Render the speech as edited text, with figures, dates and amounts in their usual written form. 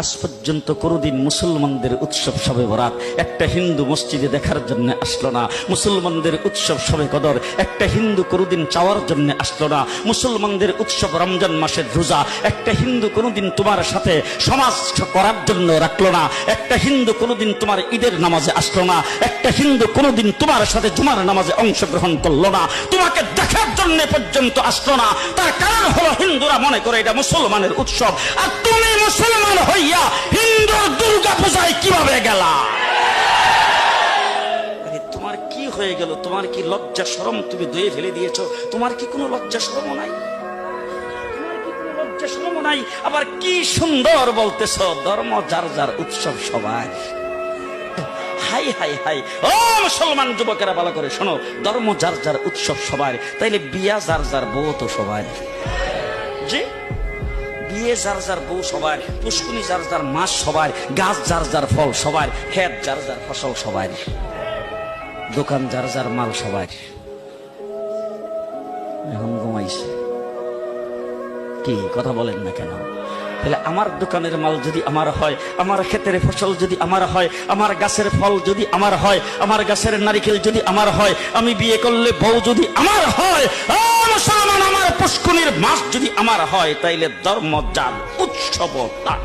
আজ পর্যন্ত কোনোদিন মুসলমানদের উৎসব শবে বরাত একটা হিন্দু মসজিদে দেখার জন্য আসলো না, মুসলমানদের উৎসব শবে কদর একটা হিন্দু কোনোদিন চাওয়ার জন্য আসলো না, মুসলমানদের উৎসব রমজান মাসের রোজা একটা হিন্দু কোনোদিন তোমার সাথে সমাজ করার জন্য রাখলো না, একটা হিন্দু কোনোদিন তোমার ঈদের নামাজে আসলো না, একটা হিন্দু কোনোদিন তোমার সাথে জুমার নামাজে অংশগ্রহণ করলো না, তোমাকে দেখার জন্য পর্যন্ত আসলো না। তার কারণ হলো হিন্দুরা মনে করে এটা মুসলমানের উৎসব, আর তুমি মুসলমান হইয়া হিন্দুর দুর্গা পূজায় কিভাবে গেলা? তোমার কি হয়ে গেল? তোমার কি লজ্জা শরম তুমি ধুয়ে ফেলে দিয়েছো? তোমার কি কোনো লজ্জা শরম নাই? নাই? আবার কি সুন্দর বলতেছ, ধর্ম যার যার উৎসব সবাই। হাই হাই হাই, ও মুসলমান যুবকেরা ভালো করে শোনো, ধর্ম যার যার উৎসব সবার, তাইলে বিয়া যার যার বউ তো সবার। জি, বিয়ে যার যার বউ সবার, পুষ্কুনি যার যার মাস সবার, গাছ যার যার ফল সবার, ক্ষেত যার যার ফসল সবার, দোকান যার যার মাল সবার। এখন ঘুমাইছে কি কথা বলেন না কেন? তাহলে আমার দোকানের মাল যদি আমার হয়, আমার ক্ষেতের ফসল যদি আমার হয়, আমার গাছের ফল যদি আমার হয়, আমার গাছের নারিকেল যদি আমার হয়, আমি বিয়ে করলে বউ যদি আমার হয়, মুসলমান আমার পুষ্কুনির মাস যদি আমার হয়, তাইলে ধর্ম যার উৎসব তার।